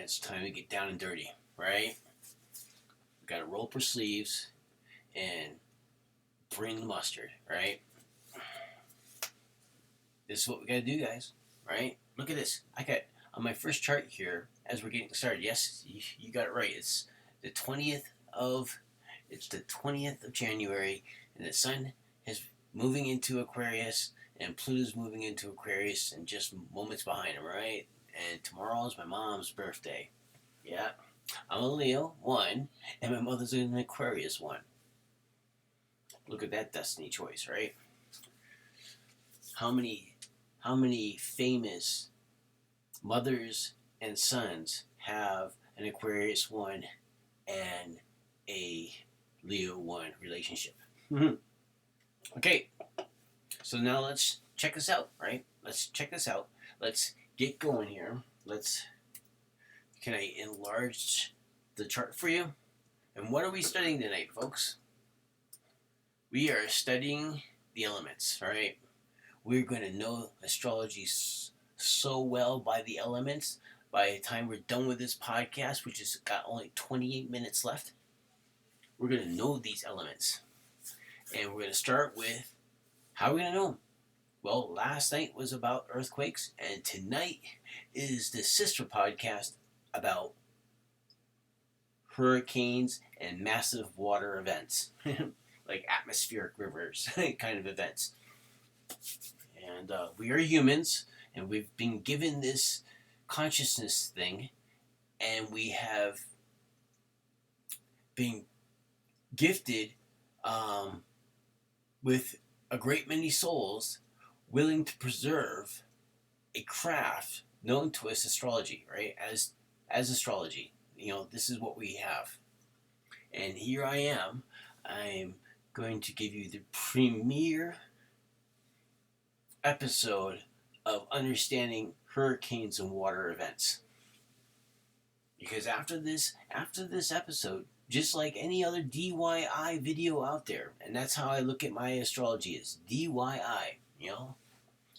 it's time to get down and dirty, right? We gotta roll up our sleeves and bring the mustard, right? This is what we gotta do, guys, right? Look at this. I got on my first chart here as we're getting started. Yes, you got it right. It's the 20th of January, and the sun is moving into Aquarius, and Pluto's moving into Aquarius, and just moments behind him, right? And tomorrow is my mom's birthday. Yeah, I'm a Leo 1, and my mother's an Aquarius 1. Look at that destiny choice, right? How many famous mothers and sons have an Aquarius 1 and a Leo 1 relationship? Okay, so now let's check this out, right? Let's check this out. Let's get going here. Can I enlarge the chart for you? And what are we studying tonight, folks? We are studying the elements, right? We're going to know astrology so well by the elements. By the time we're done with this podcast, which has got only 28 minutes left, we're going to know these elements. And we're going to start with, how are we going to know them? Well, last night was about earthquakes, and tonight is the sister podcast about hurricanes and massive water events, like atmospheric rivers kind of events. And we are humans, and we've been given this consciousness thing, and we have been gifted with a great many souls willing to preserve a craft known to us astrology, right? As astrology, this is what we have. And here I am. I'm going to give you the premiere episode of understanding hurricanes and water events. Because after this episode, just like any other DIY video out there, and that's how I look at my astrology, is DIY,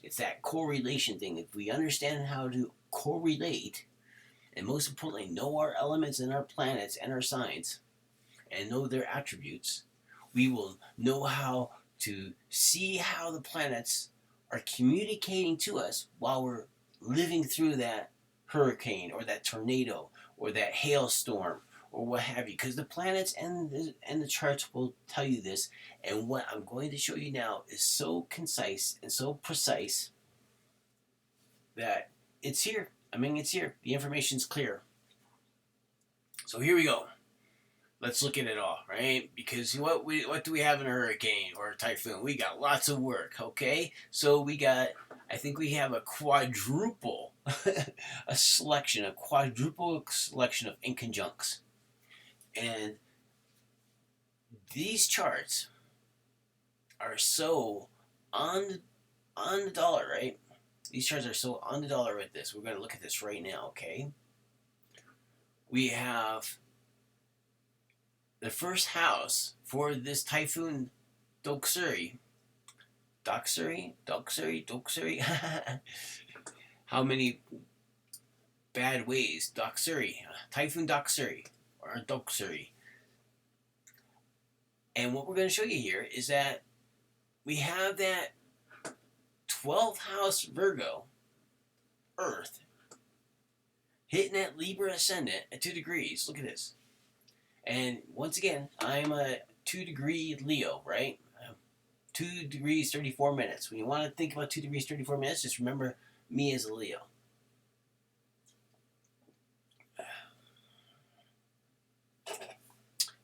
It's that correlation thing. If we understand how to correlate, and most importantly, know our elements and our planets and our signs, and know their attributes, we will know how to see how the planets are communicating to us while we're living through that hurricane or that tornado or that hailstorm or what have you. Because the planets and the charts will tell you this. And what I'm going to show you now is so concise and so precise that it's here. It's here. The information's clear. So here we go. Let's look at it all, right? Because what do we have in a hurricane or a typhoon? We got lots of work, okay? So I think we have a quadruple selection of inconjuncts. And these charts are so on the dollar, right? These charts are so on the dollar with this. We're going to look at this right now, okay? We have the first house for this typhoon Doksuri. How many bad ways? Typhoon Doksuri, or Doksuri. And what we're going to show you here is that we have that 12th house Virgo, Earth, hitting that Libra ascendant at 2 degrees. Look at this. And once again, I'm a 2-degree Leo, right? 2 degrees 34 minutes. When you want to think about 2 degrees 34 minutes, just remember me as a Leo.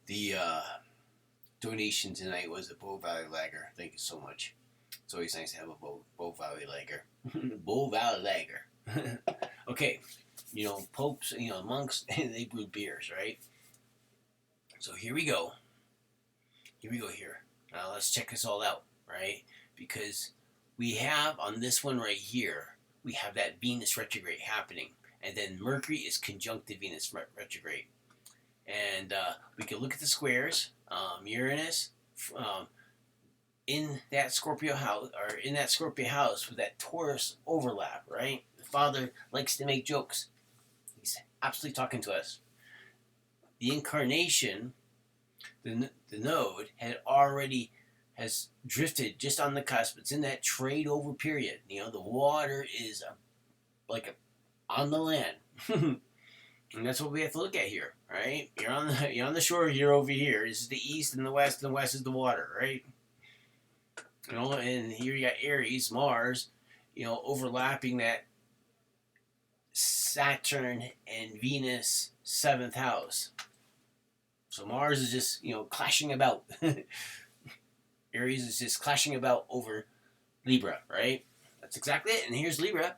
The donation tonight was a Bow Valley Lager. Thank you so much. It's always nice to have a Bow Valley Lager. Bow Valley Lager. Okay, popes, monks, they brewed beers, right? So here we go. Now let's check this all out, right? Because we have on this one right here, we have that Venus retrograde happening. And then Mercury is conjunct to Venus retrograde. And we can look at the squares. Uranus in that Scorpio house, with that Taurus overlap, right? The father likes to make jokes. absolutely talking to us. The incarnation, the node has drifted just on the cusp. It's in that trade over period. The water is on the land. And that's what we have to look at here, right? You're on the shore here over here. This is the east and the west is the water, right? And here you got Aries, Mars, overlapping that Saturn and Venus 7th house. So Mars is just, clashing about. Aries is just clashing about over Libra, right? That's exactly it. And here's Libra.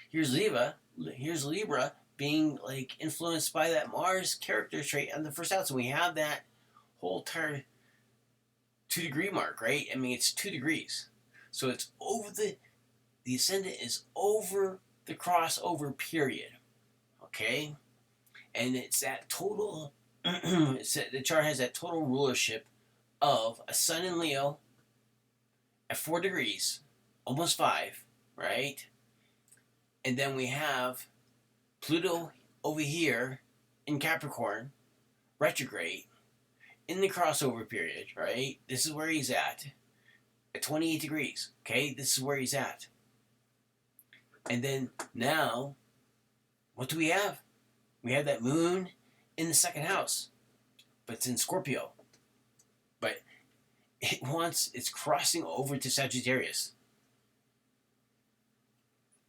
Here's Libra being influenced by that Mars character trait on the first house. And we have that whole entire 2-degree mark, right? I mean, it's 2 degrees. So it's over the ascendant is over the crossover period. Okay? And it's that total, the chart has that total rulership of a sun in Leo at 4 degrees, almost 5, right? And then we have Pluto over here in Capricorn, retrograde, in the crossover period, right? This is where he's at 28 degrees, okay? This is where he's at. And then now, what do we have? We have that moon in the 2nd house, but it's in Scorpio. But it's crossing over to Sagittarius.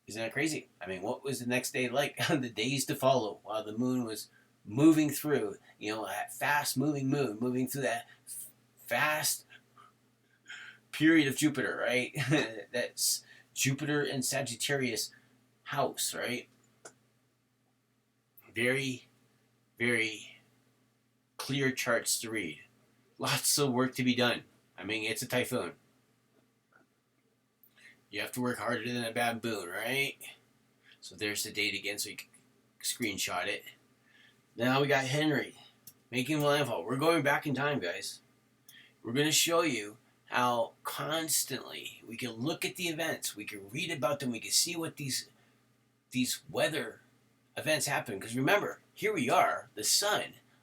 Isn't that crazy? I mean, what was the next day like? The days to follow while the moon was moving through, that fast moving moon, moving through that fast period of Jupiter, right? That's Jupiter and Sagittarius house, right? Very, very clear charts to read. Lots of work to be done. I mean, it's a typhoon. You have to work harder than a baboon, right? So there's the date again, so you can screenshot it. Now we got Henry making landfall. We're going back in time, guys. We're going to show you how constantly we can look at the events. We can read about them. We can see what these weather events happen. Because remember, here we are, the sun,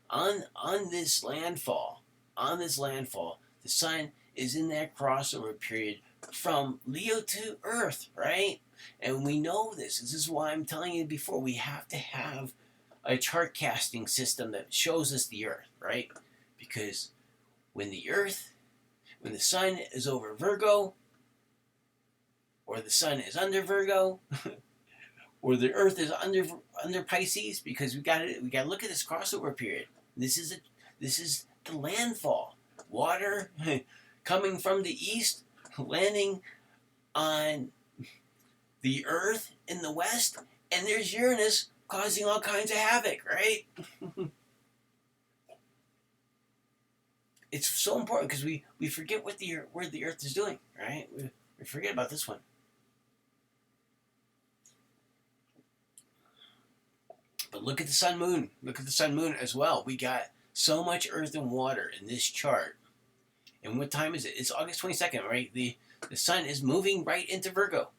on this landfall. On this landfall, the sun is in that crossover period from Leo to Earth, right? And we know this. This is why I'm telling you before. We have to have a chart casting system that shows us the Earth, right? Because when the sun is over Virgo, or the sun is under Virgo, or the Earth is under Pisces, because we got to look at this crossover period. This is the landfall. Water coming from the east, landing on the Earth in the west, and there's Uranus causing all kinds of havoc, right? It's so important because we forget where the Earth is doing, right? We forget about this one. But look at the sun moon. Look at the sun moon as well. We got so much earth and water in this chart. And what time is it? It's August 22nd, right? The sun is moving right into Virgo.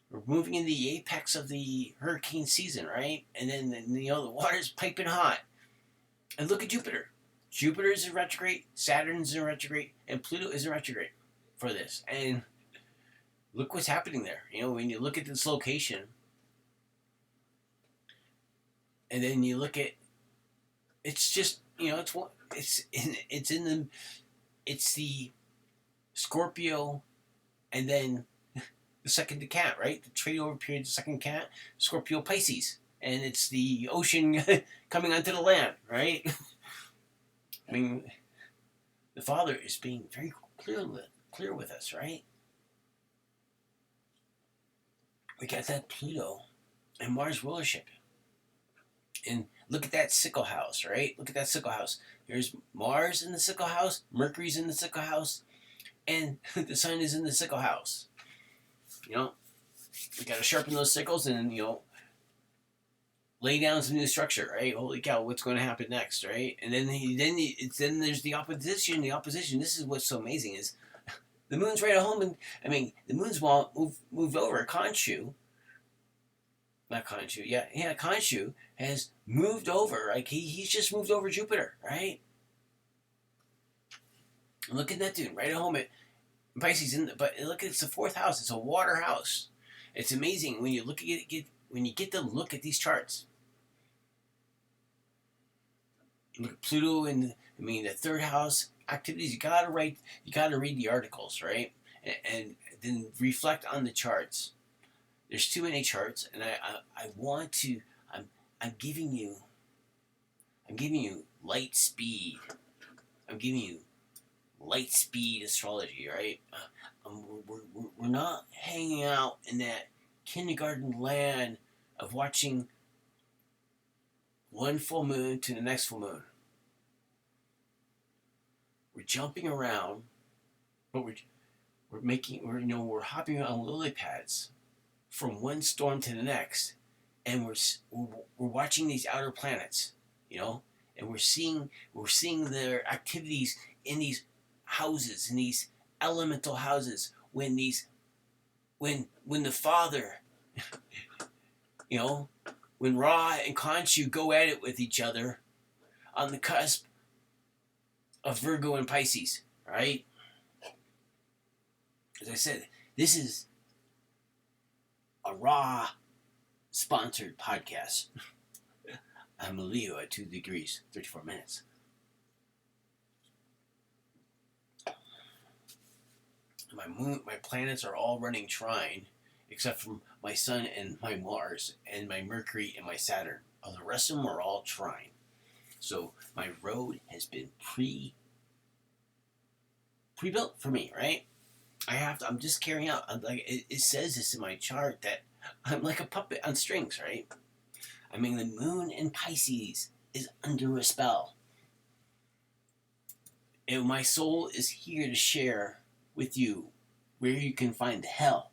We're moving in the apex of the hurricane season, right? And then the water's piping hot. And look at Jupiter. Jupiter is in retrograde, Saturn is in retrograde, and Pluto is in retrograde for this. And look what's happening there. When you look at this location, and then you look at, it's just, it's the Scorpio, and then the second decan, right? The trade over period, the second decan, Scorpio Pisces, and it's the ocean coming onto the land, right? I mean, the Father is being very clear with us, right? We got that Pluto and Mars rulership. And look at that sickle house, right? Look at that sickle house. There's Mars in the sickle house, Mercury's in the sickle house, and the sun is in the sickle house. We got to sharpen those sickles and, lay down some new structure, right? Holy cow, what's going to happen next, right? And then there's the opposition. The opposition. This is what's so amazing is the moon's right at home, and the moon's moved over Khonshu, not Khonshu. Yeah, Khonshu has moved over. Like he's just moved over Jupiter, right? Look at that dude right at home at Pisces. But look, it's the fourth house. It's a water house. It's amazing when you look at it. When you get to look at these charts. Look at Pluto and the third house activities. You gotta read the articles, right? And then reflect on the charts. There's too many charts, and I want to. I'm giving you light speed. I'm giving you light speed astrology, right? We're not hanging out in that kindergarten land of watching one full moon to the next full moon. We're jumping around, but we're hopping on lily pads from one storm to the next, and we're watching these outer planets, and we're seeing their activities in these houses, in these elemental houses, when the father, when Ra and Khonshu go at it with each other on the cusp of Virgo and Pisces, right? As I said, this is a Ra sponsored podcast. I'm a Leo at 2 degrees, 34 minutes. My planets are all running trine, except for my Sun and my Mars, and my Mercury and my Saturn. Oh, the rest of them are all trine. So my road has been pre-built for me, right? I'm just carrying out. It says this in my chart that I'm like a puppet on strings, right? The moon in Pisces is under a spell. And my soul is here to share with you where you can find hell.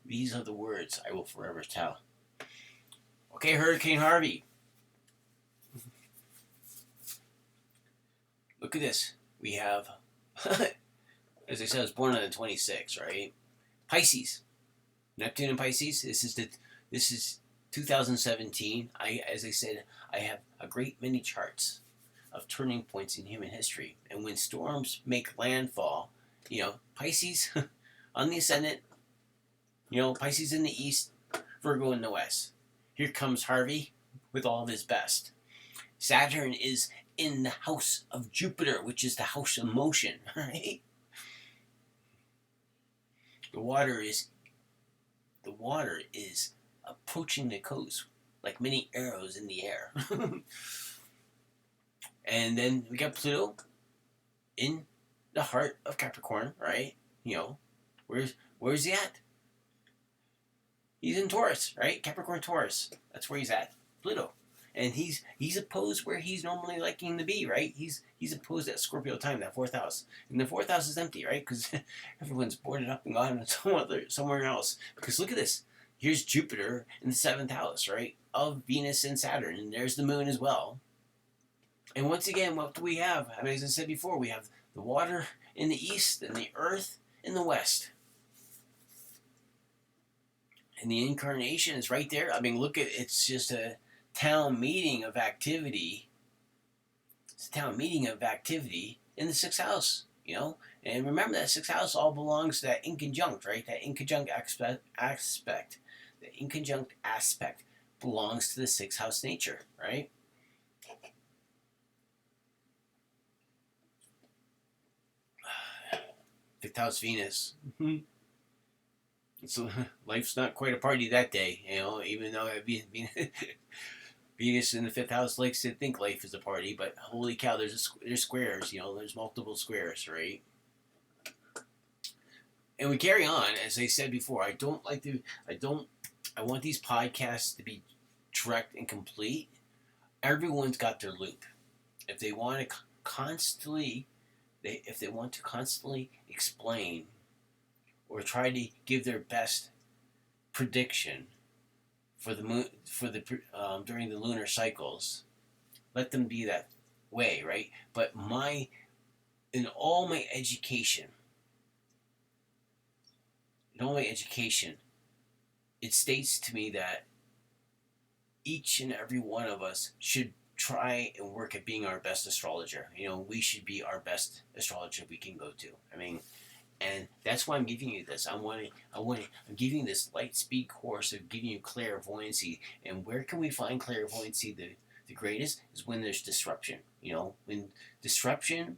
These are the words I will forever tell. Okay, Hurricane Harvey. Look at this. We have, as I said, I was born on the 26th, right? Pisces. Neptune in Pisces. This is 2017. As I said, I have a great many charts of turning points in human history. And when storms make landfall, Pisces on the ascendant, Pisces in the east, Virgo in the west. Here comes Harvey with all of his best. Saturn is in the house of Jupiter, which is the house of motion, right? The water is approaching the coast like many arrows in the air. And then we got Pluto in the heart of Capricorn, right? Where's he at? He's in Taurus, right? Capricorn Taurus. That's where he's at. Pluto. And he's opposed where he's normally liking to be, right? He's opposed at Scorpio time, that fourth house. And the fourth house is empty, right? Because everyone's boarded up and gone somewhere else. Because look at this. Here's Jupiter in the seventh house, right? Of Venus and Saturn. And there's the moon as well. And once again, what do we have? As I said before, we have the water in the east and the earth in the west. And the incarnation is right there. Look at it's just a town meeting of activity. It's a town meeting of activity in the sixth house, And remember that sixth house all belongs to that inconjunct, right? That inconjunct aspect. The inconjunct aspect belongs to the sixth house nature, right? Fifth house Venus. So life's not quite a party that day, even though Venus in the fifth house likes to think life is a party, but holy cow, there's squares, there's multiple squares, right? And we carry on, as I said before. I want these podcasts to be direct and complete. Everyone's got their loop. If they want to constantly explain or try to give their best prediction for the moon during the lunar cycles, let them be that way, right? But in all my education in all my education, it states to me that each and every one of us should try and work at being our best astrologer. We should be our best astrologer we can go to. And that's why I'm giving you this. I'm giving you this light speed course of giving you clairvoyancy. And where can we find clairvoyancy the greatest is when there's disruption. When disruption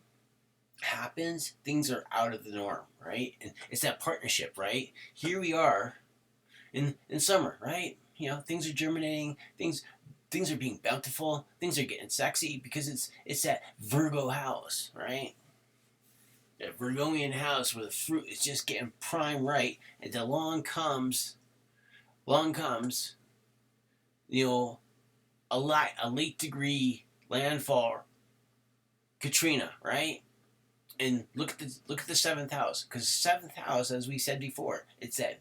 happens, things are out of the norm, right? And it's that partnership, right? Here we are in summer, right? Things are germinating, things are being bountiful, things are getting sexy because it's that Virgo house, right? That Virgonian house where the fruit is just getting prime right, and then along comes, a late degree landfall, Katrina, right? And look at the seventh house, because seventh house, as we said before, it's that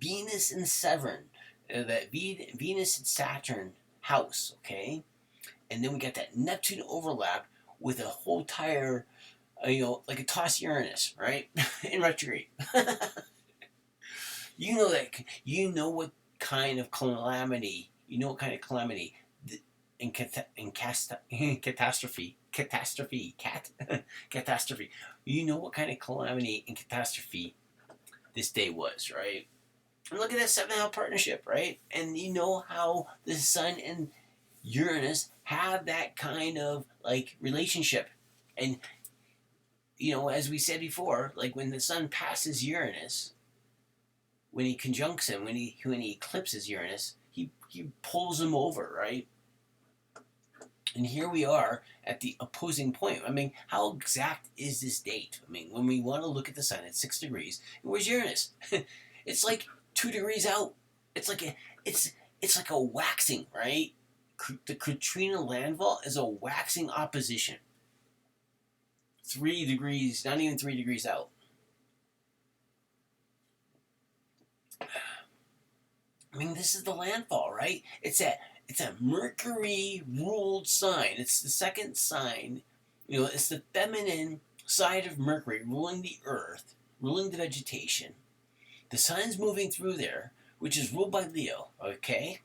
Venus and Saturn, that Venus and Saturn house, okay? And then we got that Neptune overlap with a whole tire, like a toss Uranus, right? In retrograde. You know what kind of calamity, in catastrophe. Catastrophe. You know what kind of calamity and catastrophe this day was, right? And look at that seven-house partnership, right? And you know how the Sun and Uranus have that kind of like relationship. And as we said before, like when the Sun passes Uranus, when he conjuncts him, when he eclipses Uranus, he pulls him over, right? And here we are at the opposing point. How exact is this date? When we want to look at the Sun at 6 degrees, where's Uranus? It's like 2 degrees out. It's like a waxing, right? The Katrina landfall is a waxing opposition. 3 degrees, not even 3 degrees out. This is the landfall, right? It's a Mercury ruled sign. It's the second sign. It's the feminine side of Mercury ruling the earth, ruling the vegetation. The Sun's moving through there, which is ruled by Leo, okay?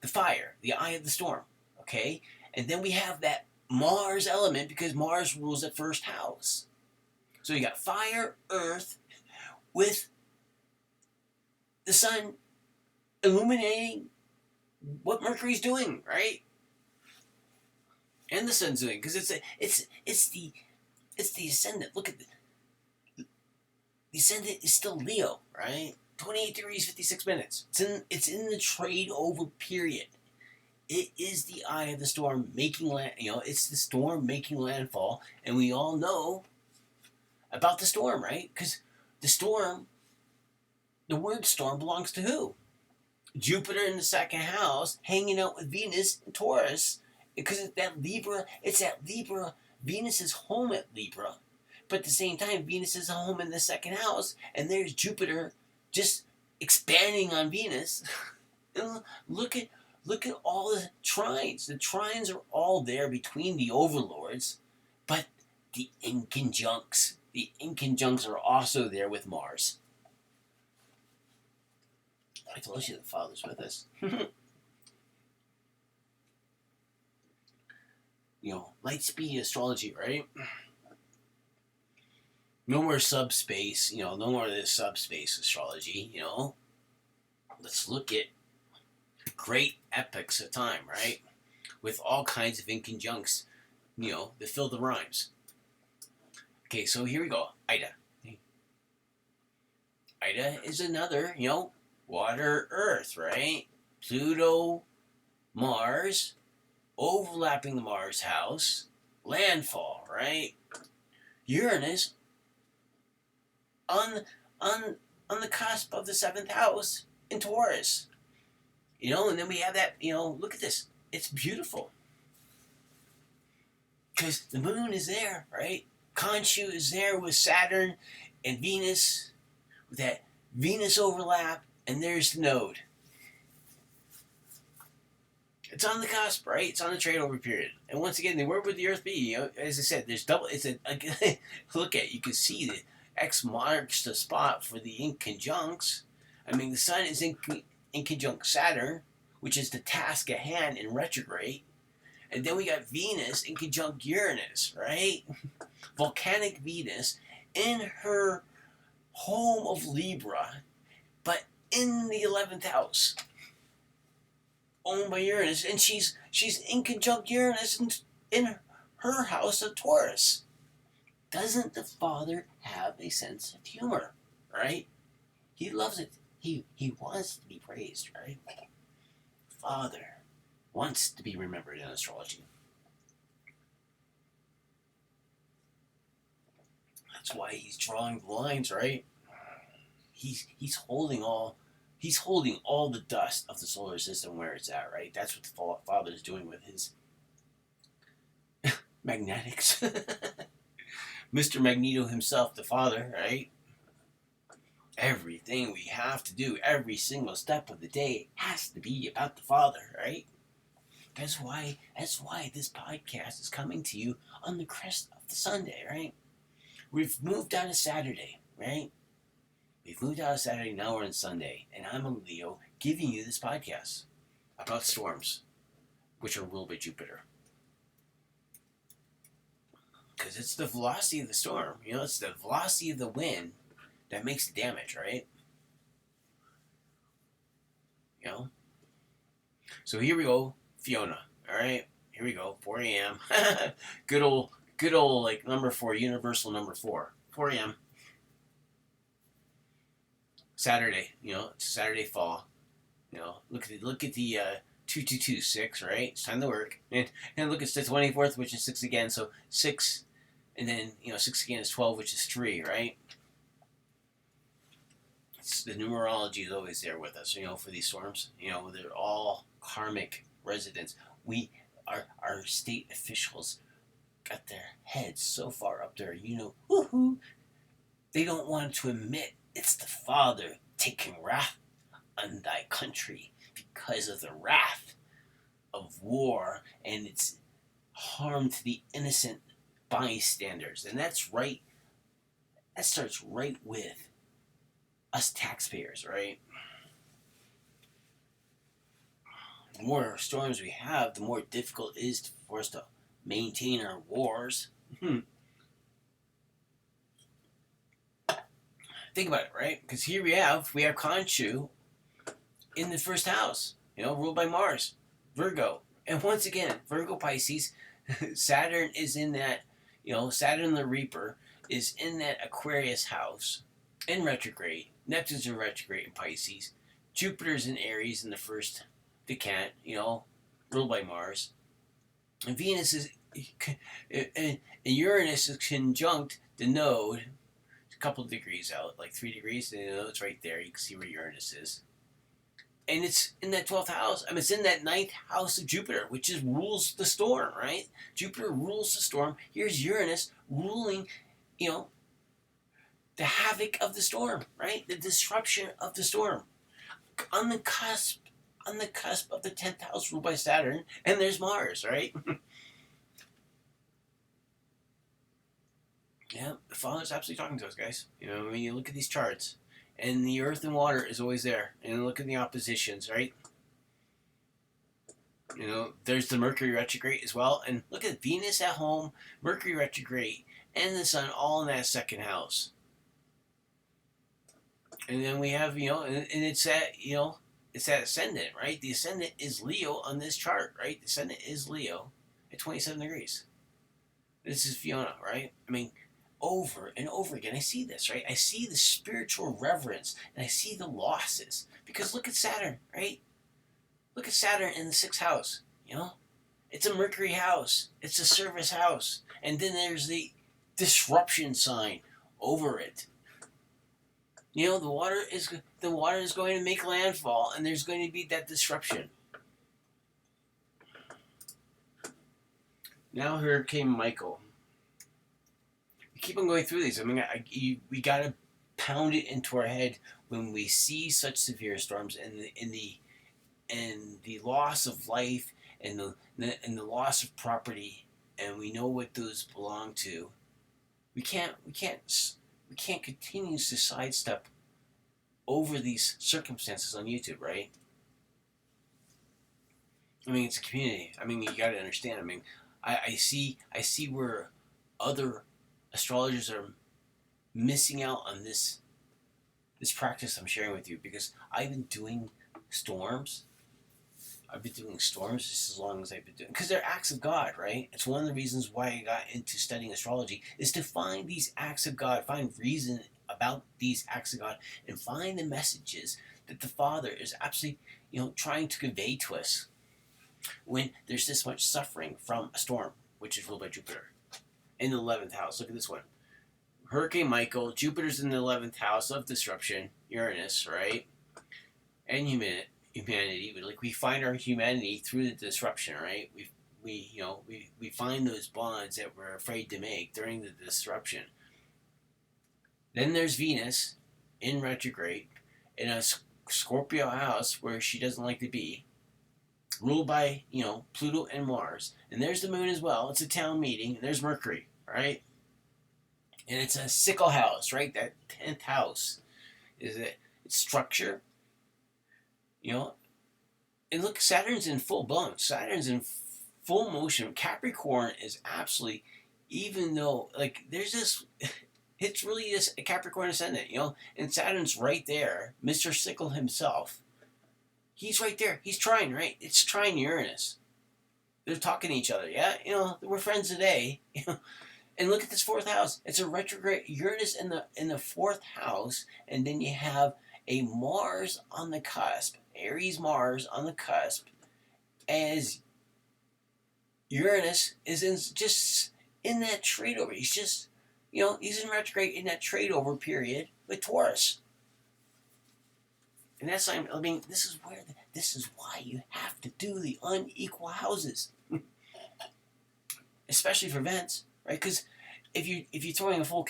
The fire, the eye of the storm, okay? And then we have that Mars element because Mars rules the first house. So you got fire, earth, with the Sun illuminating what Mercury's doing, right? And the Sun's doing, because it's the ascendant. Look at the ascendant is still Leo, right? 28 degrees 56 minutes. It's in the trade over period. It is the eye of the storm making land. It's the storm making landfall, and we all know about the storm, right? Because the word storm belongs to who? Jupiter in the second house, hanging out with Venus in Taurus, because it's that Libra. Venus is home at Libra, but at the same time, Venus is home in the second house, and there's Jupiter just expanding on Venus. Look at all the trines. The trines are all there between the overlords, but the inconjuncts are also there with Mars. I told you the Father's with us. Light speed astrology, right? No more subspace, no more of this subspace astrology, Let's look at great epochs of time, right? With all kinds of inconjuncts, that fill the rhymes. Okay, so here we go. Ida. Ida is another, water, earth, right? Pluto, Mars, overlapping the Mars house, landfall, right? Uranus on the cusp of the 7th house in Taurus. And then we have that, look at this. It's beautiful. Because the moon is there, right? Khonshu is there with Saturn and Venus, with that Venus overlap, and there's the node. It's on the cusp, right? It's on the trade over period. And once again, where would the Earth be? As I said, there's double. Look at it. You can see X marks the spot for the inconjuncts. I mean, the sun is in conjunct Saturn, which is the task at hand in retrograde. And then we got Venus in conjunct Uranus, right? Volcanic Venus in her home of Libra, but in the 11th house, owned by Uranus, and she's in conjunct Uranus in her house of Taurus. Doesn't the father have a sense of humor, right? He loves it. He wants to be praised, right? Father wants to be remembered in astrology. That's why he's drawing the lines, right? He's holding all the dust of the solar system where it's at, right? That's what the father is doing with his magnetics. Mr. Magneto himself, the father, right? Everything we have to do, every single step of the day has to be about the father, right? That's why this podcast is coming to you on the crest of the Sunday, right? We've moved out of Saturday, right? We've moved out of Saturday, now we're on Sunday, and I'm a Leo giving you this podcast about storms, which are ruled by Jupiter. Because it's the velocity of the storm, it's the velocity of the wind that makes the damage, right? So here we go, Fiona, alright? Here we go, 4 a.m. good old, like, number 4, universal number 4. 4 a.m. Saturday, it's Saturday fall. Look at the 2226, right? It's time to work. And look, it's the 24th, which is 6 again, so 6, and then, 6 again is 12, which is 3, right? The numerology is always there with us, for these storms. They're all karmic residents. Our state officials got their heads so far up there, woohoo! They don't want to admit it's the Father taking wrath on thy country because of the wrath of war and its harm to the innocent bystanders. And that's right. That starts right with us taxpayers, right? The more storms we have, the more difficult it is for us to maintain our wars. Think about it, right? Because here we have Khonshu in the first house, ruled by Mars, Virgo. And once again, Virgo Pisces, Saturn is in that, Saturn the Reaper is in that Aquarius house in retrograde. Neptune's in retrograde in Pisces. Jupiter's in Aries in the first decan, ruled by Mars. And Venus is, and Uranus is conjunct the node, a couple of degrees out, like 3 degrees, and it's right there. You can see where Uranus is. And it's in that 12th house. It's in that 9th house of Jupiter, which rules the storm, right? Jupiter rules the storm. Here's Uranus ruling, the havoc of the storm, right? The disruption of the storm. On the cusp of the 10th house ruled by Saturn, and there's Mars, right? Yeah, the Father's absolutely talking to us, guys. When you look at these charts, and the earth and water is always there, and look at the oppositions, right? There's the Mercury retrograde as well, and look at Venus at home, Mercury retrograde, and the Sun all in that second house. And then we have, and it's that, it's that ascendant, right? The ascendant is Leo on this chart, right? The ascendant is Leo at 27 degrees. This is Fiona, right? Over and over again, I see this, right? I see the spiritual reverence, and I see the losses. Because look at Saturn, right? Look at Saturn in the 6th house, It's a Mercury house. It's a service house. And then there's the disruption sign over it. The water is going to make landfall, and there's going to be that disruption. Now Hurricane Michael. We keep on going through these. We gotta pound it into our head when we see such severe storms and the loss of life and the loss of property, and we know what those belong to. We can't we can't continue to sidestep over these circumstances on YouTube, right? I mean, it's a community. I mean, you got to understand. I mean, I see where other astrologers are missing out on this practice I'm sharing with you, because I've been doing storms. I've been doing storms just as long as I've been doing, because they're acts of God, right? It's one of the reasons why I got into studying astrology, is to find these acts of God, find reason about these acts of God, and find the messages that the Father is absolutely, trying to convey to us when there's this much suffering from a storm, which is ruled by Jupiter in the 11th house. Look at this one. Hurricane Michael, Jupiter's in the 11th house of disruption, Uranus, right? And humanity. We find our humanity through the disruption, right? We find those bonds that we're afraid to make during the disruption. Then there's Venus in retrograde in a Scorpio house where she doesn't like to be, ruled by, Pluto and Mars. And there's the moon as well. It's a town meeting. And there's Mercury, right? And it's a sickle house, right? That 10th house is it? It's structure, And look, Saturn's in full blown. Saturn's in full motion. Capricorn is absolutely, even though, there's this, it's really this Capricorn ascendant, And Saturn's right there. Mr. Sickle himself. He's right there. He's trying, right? It's trying Uranus. They're talking to each other, yeah? We're friends today, And look at this 4th house. It's a retrograde Uranus in the 4th house, and then you have a Mars on the cusp, Aries Mars on the cusp, as Uranus is in that trade over. He's just, he's in retrograde in that trade over period with Taurus. And that's, I mean, this is why you have to do the unequal houses, especially for events. Right, because if you're throwing a full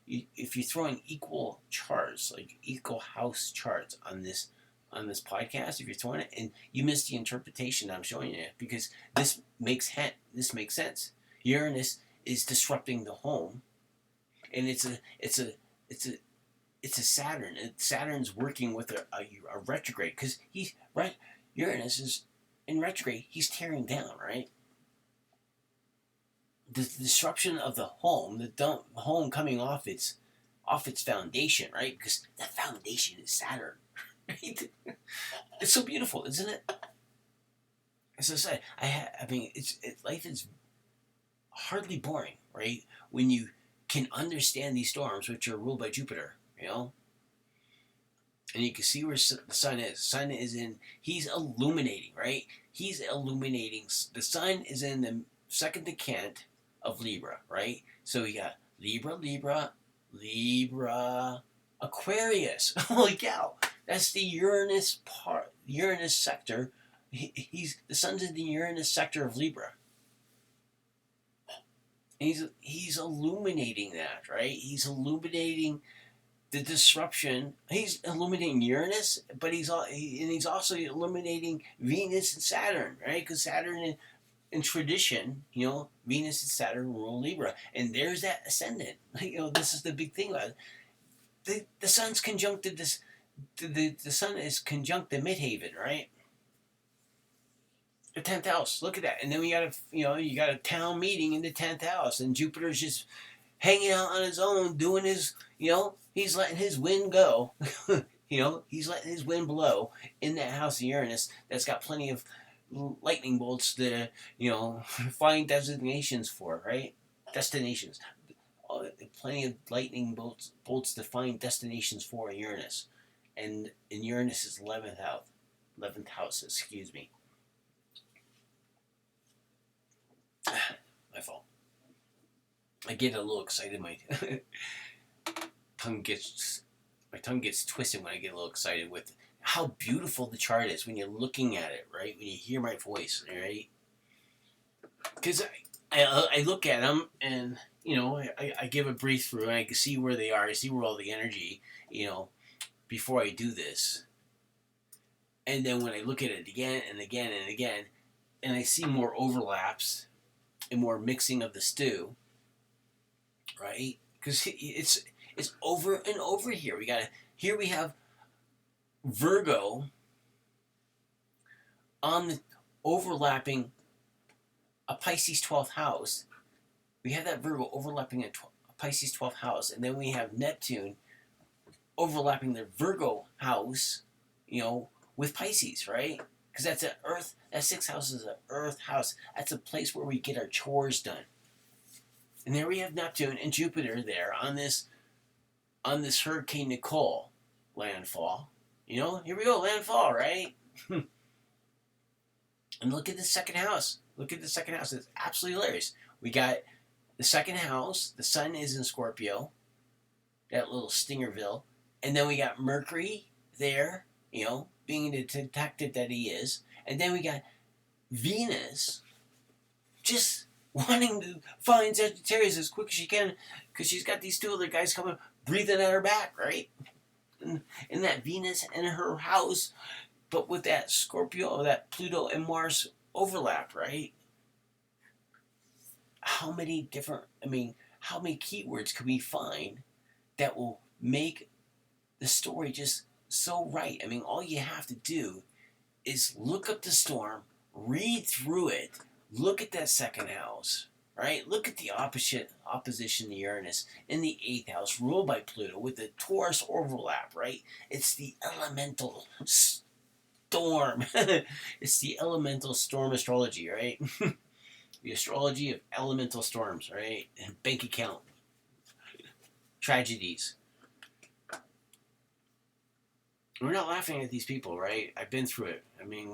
if you're throwing equal charts, like equal house charts on this podcast, if you're throwing it, and you miss the interpretation I'm showing you, because this makes sense. Uranus is disrupting the home, and it's a Saturn. And Saturn's working with a retrograde, because Uranus is in retrograde. He's tearing down, right? The disruption of the home, the home coming off its foundation, right? Because that foundation is Saturn, right? It's so beautiful, isn't it? As I said, life is hardly boring, right? When you can understand these storms, which are ruled by Jupiter, and you can see where the sun is. The sun is he's illuminating, right? He's illuminating. The sun is in the second decan of Libra, right? So we got Libra, Aquarius. Holy cow! That's the Uranus sector. The sun's in the Uranus sector of Libra. And he's illuminating that, right? He's illuminating the disruption. He's illuminating Uranus, but he's also illuminating Venus and Saturn, right? Because Saturn in tradition, Venus and Saturn rule Libra, and there's that ascendant. This is the big thing about it. The sun's conjuncted this. The sun is conjunct the midhaven, right? The 10th house. Look at that, and then you got a town meeting in the 10th house, and Jupiter's just hanging out on his own, doing his, he's letting his wind go. He's letting his wind blow in that house of Uranus that's got plenty of lightning bolts to, find designations for, right? Destinations. Plenty of lightning bolts to find destinations for Uranus. And in Uranus is 11th house, excuse me. My fault. I get a little excited. My tongue gets twisted when I get a little excited with how beautiful the chart is when you're looking at it, right? When you hear my voice, right? Because I look at them and, I give a brief through and I can see where they are. I see where all the energy, before I do this. And then when I look at it again and again and again, and I see more overlaps and more mixing of the stew, right? Because it's over and over here. Here we have Virgo on the overlapping a Pisces 12th house. We have that Virgo overlapping a Pisces 12th house, and then we have Neptune overlapping the Virgo house, with Pisces, right? Because that's an Earth. That sixth house is an Earth house. That's a place where we get our chores done. And there we have Neptune and Jupiter there on this Hurricane Nicole landfall. Here we go, landfall, right? And look at the second house. Look at the second house. It's absolutely hilarious. We got the second house. The sun is in Scorpio. That little Stingerville. And then we got Mercury there, being the detective that he is. And then we got Venus just wanting to find Sagittarius as quick as she can because she's got these two other guys coming breathing at her back, right? And that Venus in her house, but with that Scorpio, that Pluto and Mars overlap, right? How many keywords can we find that will make the story just so right? All you have to do is look up the storm, read through it, look at that second house, right? Look at the opposition to Uranus in the 8th house, ruled by Pluto, with the Taurus overlap, right? It's the elemental storm. It's the elemental storm astrology, right? The astrology of elemental storms, right? And bank account tragedies. We're not laughing at these people, right? I've been through it.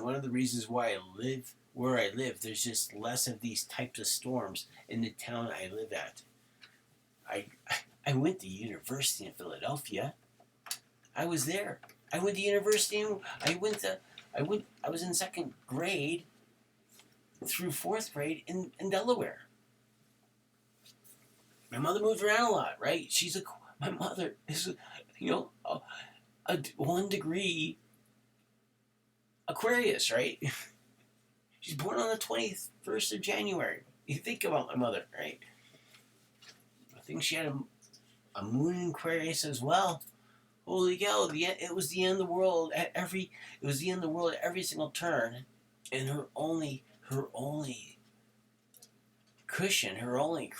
One of the reasons why I live where I live, there's just less of these types of storms in the town I live at. I went to university in Philadelphia. I was there. I went to university. I was in second grade through fourth grade in Delaware. My mother moved around a lot, right? My mother is, a 1 degree Aquarius, right? She's born on the 21st of January. You think about my mother, right? I think she had a moon in Aquarius as well. Holy cow! It was the end of the world at every single turn, and her only cushion, her only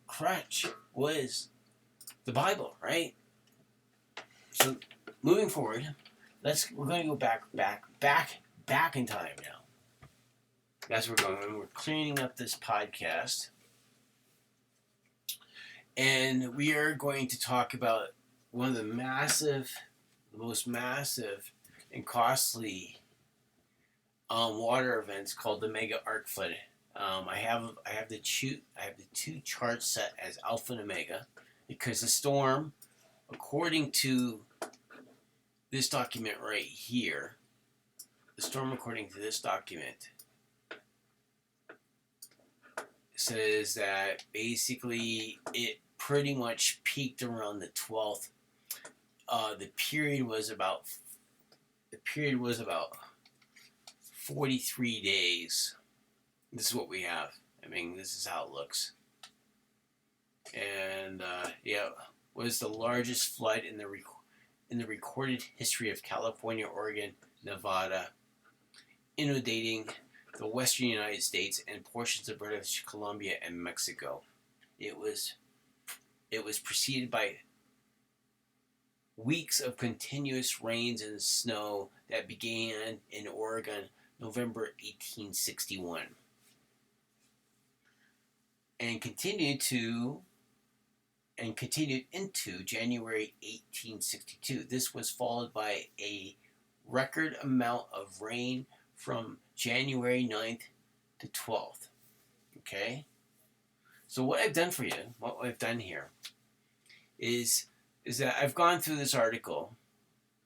crutch was the Bible, right? So moving forward, we're going to go back in time now. That's where we're going. We're cleaning up this podcast, and we are going to talk about one of the most massive and costly water events called the Mega Arc Flood. I have the two charts set as Alpha and Omega because the storm, according to this document right here, says that basically it pretty much peaked around the 12th. The period was about 43 days. This is what we have. This is how it looks. And was the largest flood in the recorded history of California, Oregon, Nevada, inundating the western United States and portions of British Columbia and Mexico. It was preceded by weeks of continuous rains and snow that began in Oregon November 1861 and continued into January 1862. This was followed by a record amount of rain from January 9th to 12th. Okay? So what I've done here is that I've gone through this article.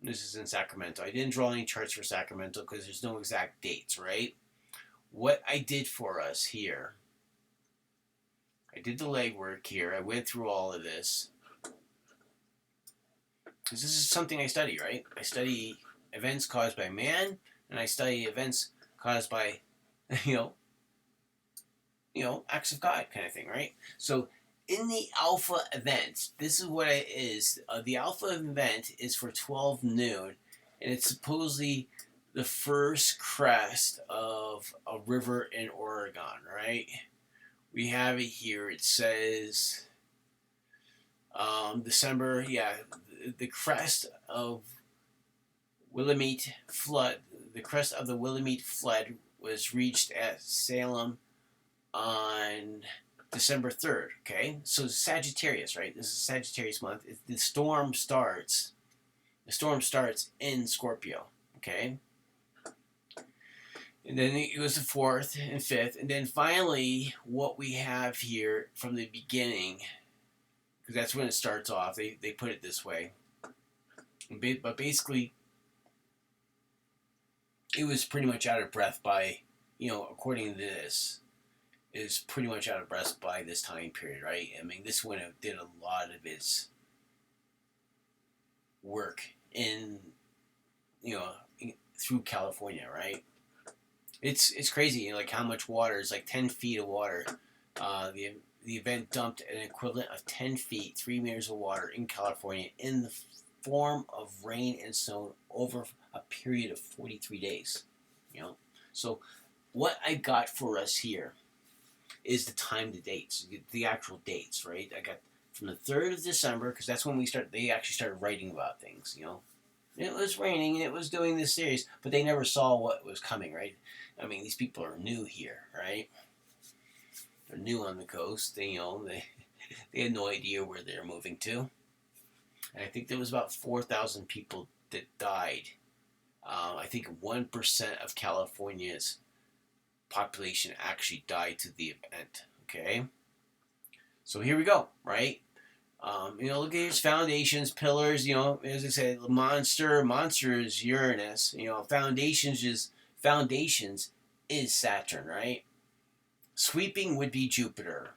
This is in Sacramento. I didn't draw any charts for Sacramento because there's no exact dates, right? What I did for us here, I did the legwork here. I went through all of this. This is something I study, right? I study events caused by man, and I study events caused by, acts of God kind of thing, right? So in the alpha event, this is what it is. The alpha event is for 12 noon, and it's supposedly the first crest of a river in Oregon, right? We have it here. It says December, yeah, the crest of Willamette flood. The crest of the Willamette flood was reached at Salem on December 3rd. Okay, so it's Sagittarius, right? This is Sagittarius month. The storm starts. The storm starts in Scorpio. Okay, and then it was the 4th and 5th, and then finally, what we have here from the beginning, because that's when it starts off. They put it this way, but basically, it was pretty much out of breath by, according to this, is pretty much out of breath by this time period, right? I mean, this one did a lot of its work in, through California, right? It's crazy, like how much water is like 10 feet of water. The event dumped an equivalent of 10 feet, 3 meters of water in California in the form of rain and snow over a period of 43 days. So what I got for us here is the time, the dates, the actual dates, right? I got from the 3rd of December, because that's when they actually started writing about things, It was raining and it was doing this series, but they never saw what was coming, right? I mean, these people are new here, right? They're new on the coast. They had no idea where they're moving to. And I think there was about 4,000 people that died. I think 1% of California's population actually died to the event. Okay, so here we go, right? Look at his foundations, pillars. As I said, monster is Uranus. Foundations is Saturn, right? Sweeping would be Jupiter.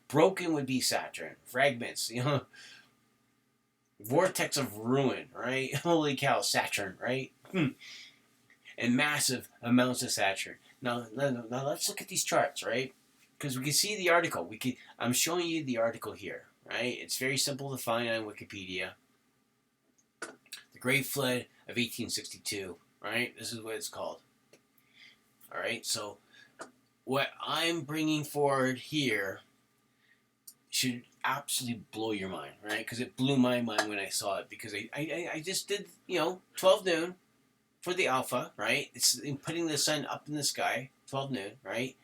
Broken would be Saturn. Fragments. Vortex of ruin, right? Holy cow, Saturn, right? And massive amounts of Saturn. Now let's look at these charts, right? Because we can see the article. I'm showing you the article here, right? It's very simple to find on Wikipedia. The Great Flood of 1862, right? This is what it's called. All right, so what I'm bringing forward here should absolutely blow your mind, right? Because it blew my mind when I saw it, because I just did, 12 noon for the alpha, right? It's in putting the sun up in the sky, 12 noon, right?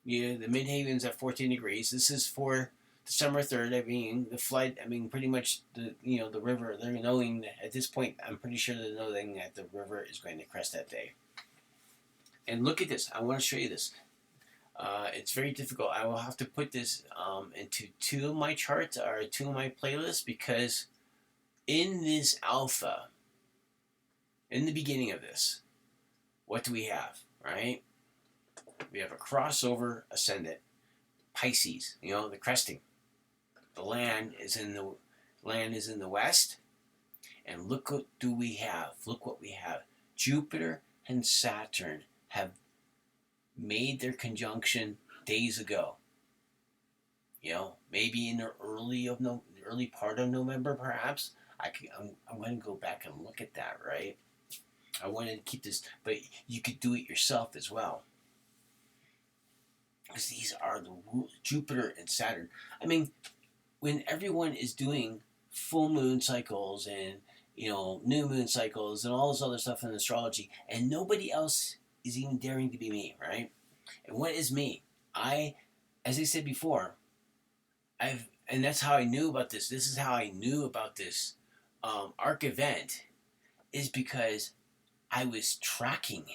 The Midhaven's at 14 degrees. This is for December 3rd. I mean, the flood, pretty much the river, they're knowing that at this point, I'm pretty sure they're knowing that the river is going to crest that day. And look at this. I want to show you this. It's very difficult. I will have to put this into 2 of my charts or 2 of my playlists, because in this alpha, in the beginning of this, what do we have, right? We have a crossover ascendant, Pisces, the cresting. The land is in the west, and look what we have. Jupiter and Saturn have made their conjunction days ago. Maybe in the early part of November, perhaps. I'm going to go back and look at that, right? I wanted to keep this, but you could do it yourself as well, because these are the Jupiter and Saturn. When everyone is doing full moon cycles and new moon cycles and all this other stuff in astrology, and nobody else is even daring to be me, right? And what is me? As I said before, and that's how I knew about this. This is how I knew about this arc event, is because I was tracking.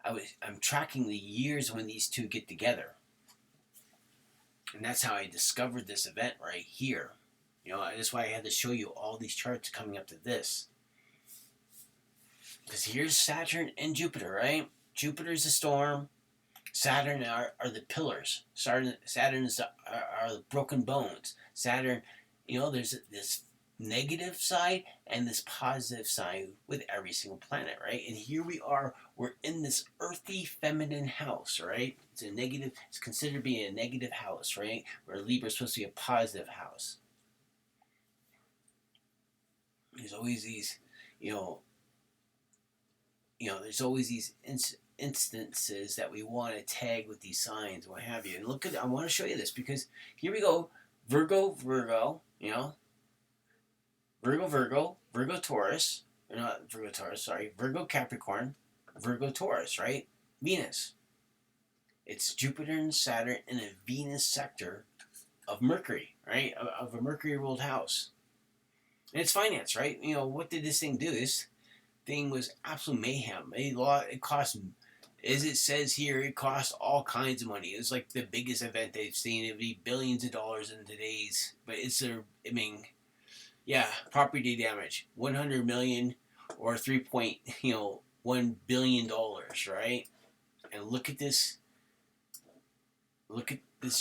I'm tracking the years when these two get together. And that's how I discovered this event right here. That's why I had to show you all these charts coming up to this. Because here's Saturn and Jupiter, right? Jupiter's the storm. Saturn are the pillars. Saturn are the broken bones. Saturn, there's this negative side and this positive side with every single planet, right? And here we are, we're in this earthy feminine house, right? It's a negative, it's considered being a negative house, right? Where Libra is supposed to be a positive house. There's always these, you know, there's always these instances that we want to tag with these signs, what have you. And look at, I want to show you this because here we go, Virgo, Virgo Taurus, or not Virgo Taurus, sorry, Virgo Capricorn, Virgo Taurus, right? Venus. It's Jupiter and Saturn in a Venus sector of Mercury, right? Of a Mercury ruled house. And it's finance, right? What did this thing do? This thing was absolute mayhem. It cost, as it says here, it cost all kinds of money. It was like the biggest event they've seen. It would be billions of dollars in today's, but property damage, 100 million or 3.1 billion dollars, right? And look at this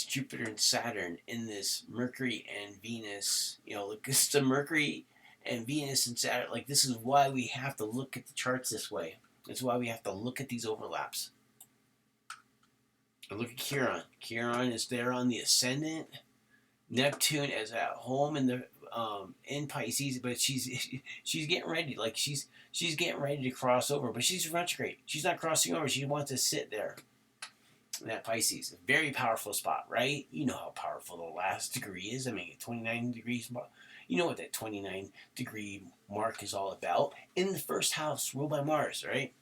Jupiter and Saturn in this Mercury and Venus. Look, it's the Mercury and Venus and Saturn. Like, this is why we have to look at the charts this way. That's why we have to look at these overlaps. And look at Chiron. Chiron is there on the ascendant. Neptune is at home in Pisces, but she's getting ready. Like, she's getting ready to cross over, but she's retrograde. She's not crossing over. She wants to sit there. That Pisces, a very powerful spot, right? You know how powerful the last degree is. 29 degrees. You know what that 29 degree mark is all about. In the first house, ruled by Mars, right?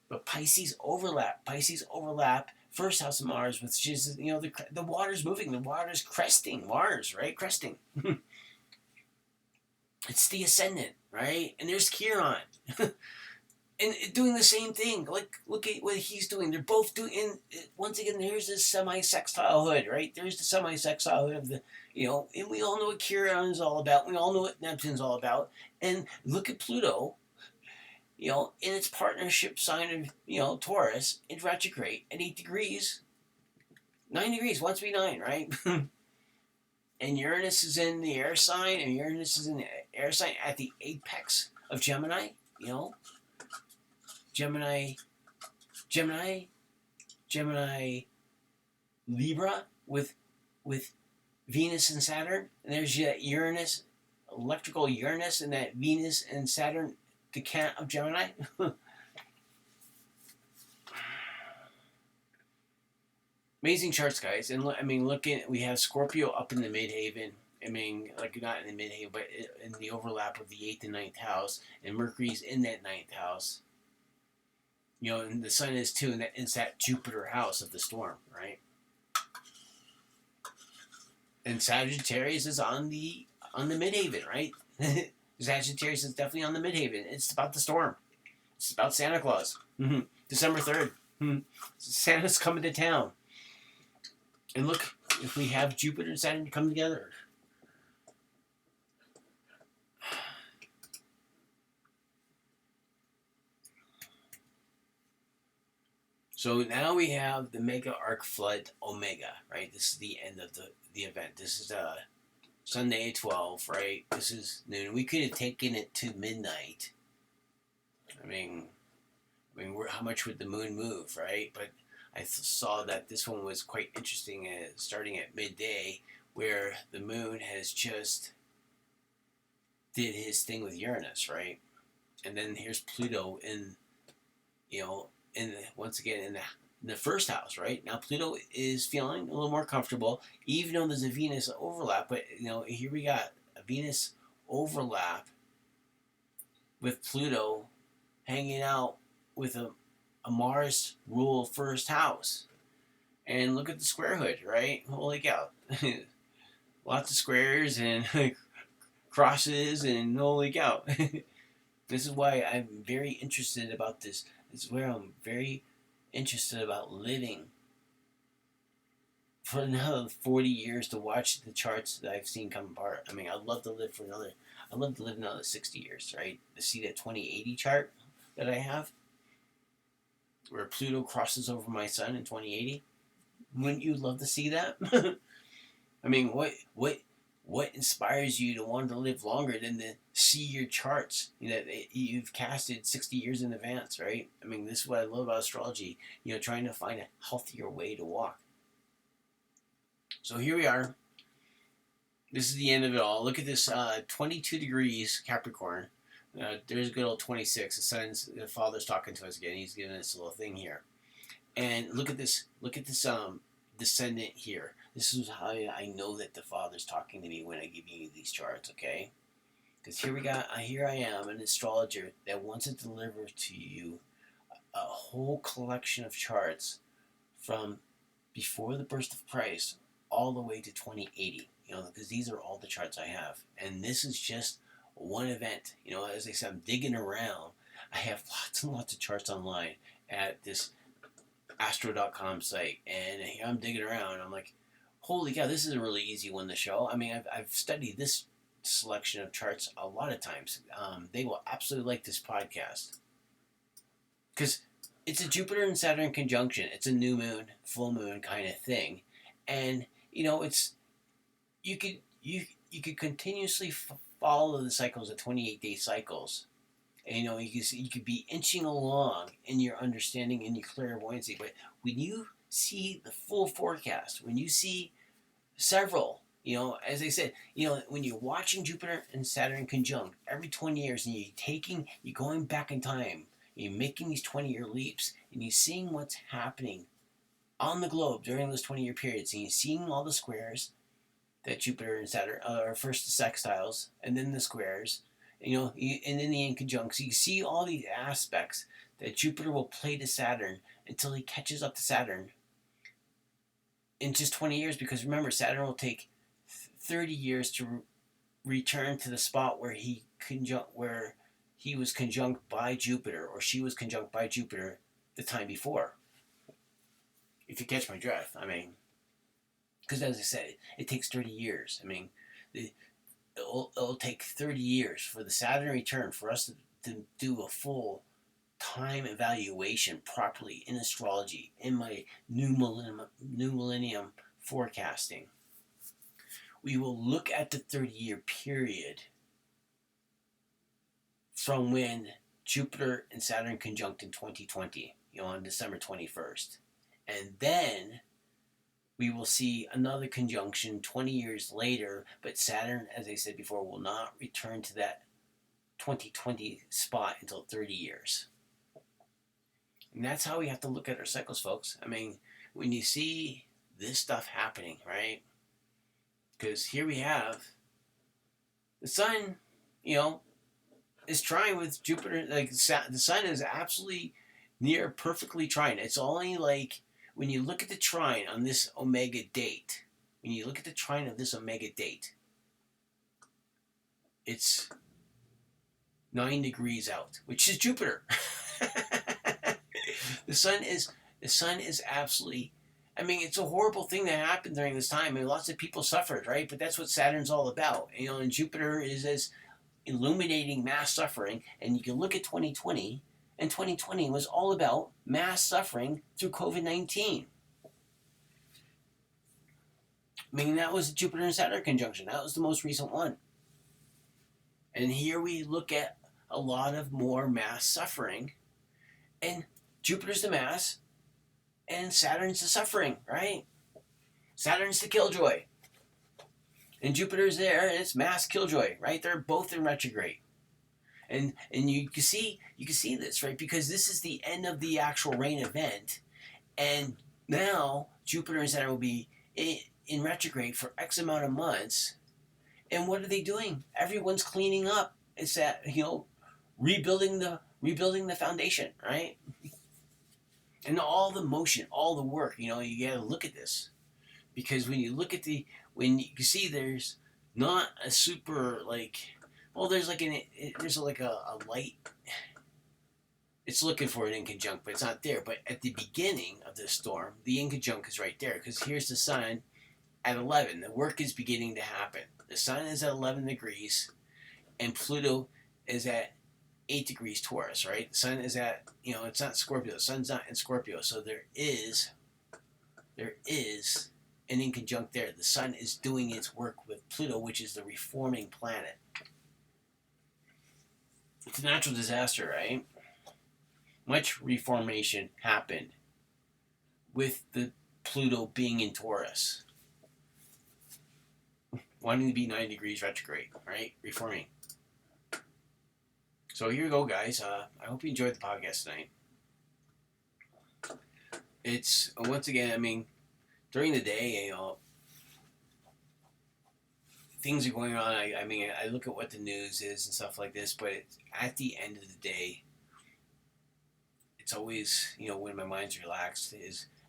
But Pisces overlap. First house of Mars, which is, the water's moving. The water's cresting Mars, right? Cresting. It's the ascendant, right? And there's Chiron. And doing the same thing. Like, look at what he's doing. They're both doing, once again, there's this semi-sextile hood, right? There's the semi-sextile hood of the, and we all know what Chiron is all about. We all know what Neptune's all about. And look at Pluto, in its partnership sign of, Taurus, in retrograde at 8 degrees. 9 degrees, wants to be 9, right? And Uranus is in the air sign, at the apex of Gemini, Gemini, Libra with Venus and Saturn. And there's Uranus, electrical Uranus, and that Venus and Saturn decant of Gemini. Amazing charts, guys. And we have Scorpio up in the midhaven. Not in the midhaven, but in the overlap of the 8th and 9th house. And Mercury's in that 9th house. And the sun is too, and it's that Jupiter house of the storm, right? And Sagittarius is on the midhaven, right? Sagittarius is definitely on the midhaven. It's about the storm. It's about Santa Claus. December 3rd. Santa's coming to town. And look, if we have Jupiter and Saturn come together. So now we have the mega arc flood omega, right? This is the end of the event. This is Sunday at 12, right? This is noon. We could have taken it to midnight. How much would the moon move, right? But I saw that this one was quite interesting, starting at midday, where the moon has just did his thing with Uranus, right? And then here's Pluto once again in the first house, right? Now Pluto is feeling a little more comfortable, even though there's a Venus overlap. But here we got a Venus overlap with Pluto hanging out with a Mars rule first house. And look at the square hood, right? Holy cow. Lots of squares and crosses, and holy cow. This is why I'm very interested about this. This is where I'm very interested about living for another 40 years to watch the charts that I've seen come apart. I'd love to live another 60 years, right? To see that 2080 chart that I have, where Pluto crosses over my sun in 2080. Wouldn't you love to see that? What inspires you to want to live longer than to see your charts, you've casted 60 years in advance, right? I mean, this is what I love about astrology, trying to find a healthier way to walk. So here we are. This is the end of it all. Look at this, 22 degrees Capricorn. There's a good old 26. The Father's talking to us again. He's giving us a little thing here. And look at this descendant here. This is how I know that the Father's talking to me when I give you these charts, okay? Because here I am, an astrologer that wants to deliver to you a whole collection of charts from before the birth of Christ all the way to 2080. Because these are all the charts I have. And this is just one event. As I said, I'm digging around. I have lots and lots of charts online at this astro.com site. And here I'm digging around. I'm like, holy cow, this is a really easy one to show. I mean, I've studied this selection of charts a lot of times. They will absolutely like this podcast. Because it's a Jupiter and Saturn conjunction. It's a new moon, full moon kind of thing. And, it's... You could continuously follow the cycles of 28-day cycles, and you could be inching along in your understanding and your clairvoyancy. But when you see the full forecast, when you see several, as I said, when you're watching Jupiter and Saturn conjunct every 20 years, and you're going back in time, you're making these 20-year leaps, and you're seeing what's happening on the globe during those 20-year periods, and you're seeing all the squares that Jupiter and Saturn are first the sextiles, and then the squares, and then the inconjuncts. You see all these aspects that Jupiter will play to Saturn until he catches up to Saturn in just 20 years. Because remember, Saturn will take 30 years to return to the spot where he was conjunct by Jupiter, or she was conjunct by Jupiter the time before. If you catch my drift, I mean. Because as I said, it takes 30 years. I mean, it'll take 30 years for the Saturn return, for us to do a full time evaluation properly in astrology, in my new millennium forecasting. We will look at the 30-year period from when Jupiter and Saturn conjunct in 2020, on December 21st. And then we will see another conjunction 20 years later, but Saturn, as I said before, will not return to that 2020 spot until 30 years. And that's how we have to look at our cycles, folks. I mean, when you see this stuff happening, right? Because here we have the Sun, is trying with Jupiter. Like, the Sun is absolutely near perfectly trying. It's only like, when you look at the trine on this omega date, it's 9 degrees out, which is Jupiter. The sun is absolutely, I mean, it's a horrible thing that happened during this time. I mean, lots of people suffered, right? But that's what Saturn's all about. And Jupiter is as illuminating mass suffering. And you can look at 2020, and 2020 was all about mass suffering through COVID-19. I mean, that was Jupiter and Saturn conjunction. That was the most recent one. And here we look at a lot of more mass suffering. And Jupiter's the mass, and Saturn's the suffering, right? Saturn's the killjoy. And Jupiter's there, and it's mass killjoy, right? They're both in retrograde. And you can see this, right? Because this is the end of the actual rain event. And now Jupiter and Saturn will be in retrograde for X amount of months. And what are they doing? Everyone's cleaning up. It's that, rebuilding the foundation, right? And all the motion, all the work, you got to look at this. Because when you look at when you can see there's not a super, there's a light. It's looking for an inconjunct, but it's not there. But at the beginning of the storm, the inconjunct is right there. Because here's the sun at 11. The work is beginning to happen. The sun is at 11 degrees, and Pluto is at 8 degrees Taurus, right? The sun is at, it's not Scorpio. The sun's not in Scorpio. So there is and in conjunct there, the sun is doing its work with Pluto, which is the reforming planet. It's a natural disaster, right? Much reformation happened with the Pluto being in Taurus, wanting to be 9 degrees retrograde, right? Reforming. So here you go, guys. I hope you enjoyed the podcast tonight. It's, once again, I mean, during the day, things are going on. I mean, I look at what the news is and stuff like this, but at the end of the day, it's always, when my mind's relaxed,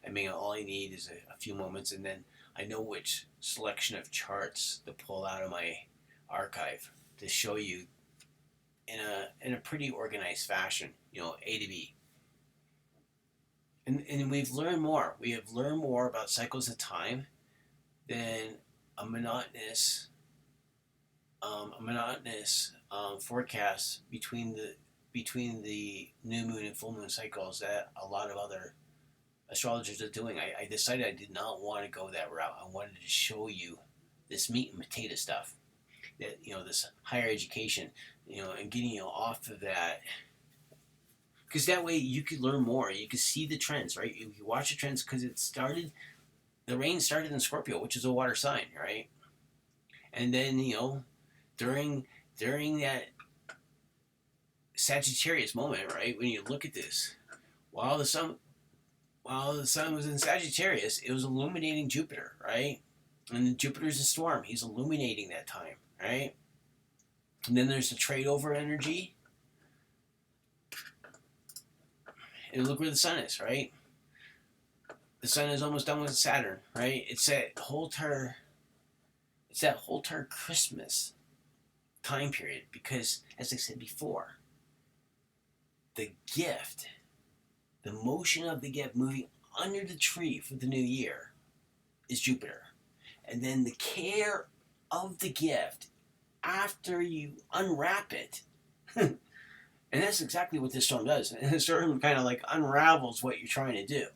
I mean, all I need is a few moments, and then I know which selection of charts to pull out of my archive to show you in a pretty organized fashion, A to B. And we've learned more. We have learned more about cycles of time than a monotonous forecast between the new moon and full moon cycles that a lot of other astrologers are doing. I decided I did not want to go that route. I wanted to show you this meat and potato stuff, that this higher education, and getting you off of that. Because that way you could learn more. You could see the trends, right? You could watch the trends, because the rain started in Scorpio, which is a water sign, right? And then, during that Sagittarius moment, right, when you look at this, while the sun was in Sagittarius, it was illuminating Jupiter, right? And Jupiter's a storm. He's illuminating that time, right? And then there's the trade over energy. And look where the sun is, right? The sun is almost done with Saturn, right? It's that Holter Christmas time period, because, as I said before, the gift, the motion of the gift moving under the tree for the new year is Jupiter. And then the care of the gift after you unwrap it. And that's exactly what this storm does. And the storm kind of like unravels what you're trying to do.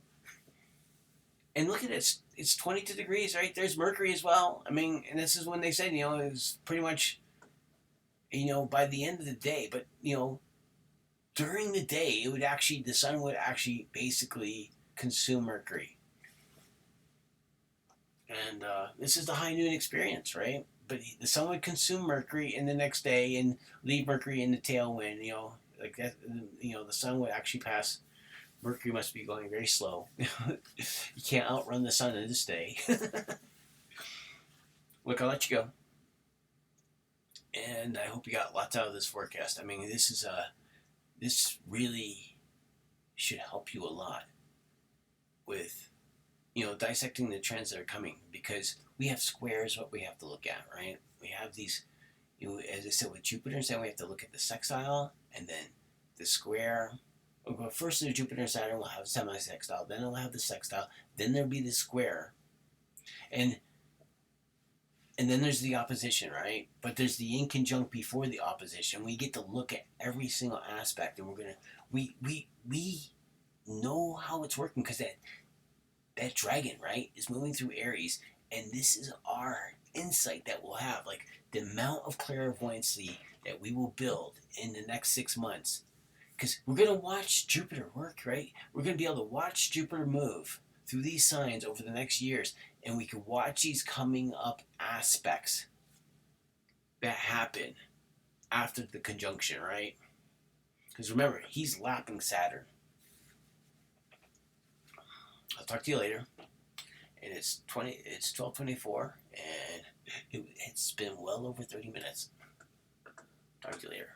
And look at it, it's 22 degrees, right? There's Mercury as well. I mean, and this is when they said, it was pretty much, by the end of the day. But, during the day, the sun would actually basically consume Mercury. And this is the high noon experience, right? But the sun would consume Mercury in the next day and leave Mercury in the tailwind, like that. The sun would actually pass. Mercury must be going very slow. You can't outrun the sun in this day. Look, I'll let you go. And I hope you got lots out of this forecast. I mean, this really should help you a lot with, dissecting the trends that are coming, because we have squares what we have to look at, right? We have these, as I said, with Jupiter and Saturn, we have to look at the sextile and then the square. Well, first the Jupiter and Saturn will have semi-sextile, then it'll have the sextile, then there'll be the square. And then there's the opposition, right? But there's the inconjunct before the opposition. We get to look at every single aspect, and we know how it's working, because that dragon, right, is moving through Aries, and this is our insight that we'll have, like the amount of clairvoyancy that we will build in the next 6 months. Because we're going to watch Jupiter work, right? We're going to be able to watch Jupiter move through these signs over the next years, and we can watch these coming up aspects that happen after the conjunction, right? Because remember, he's lapping Saturn. I'll talk to you later. And it's 12:24, and it's been well over 30 minutes. Talk to you later.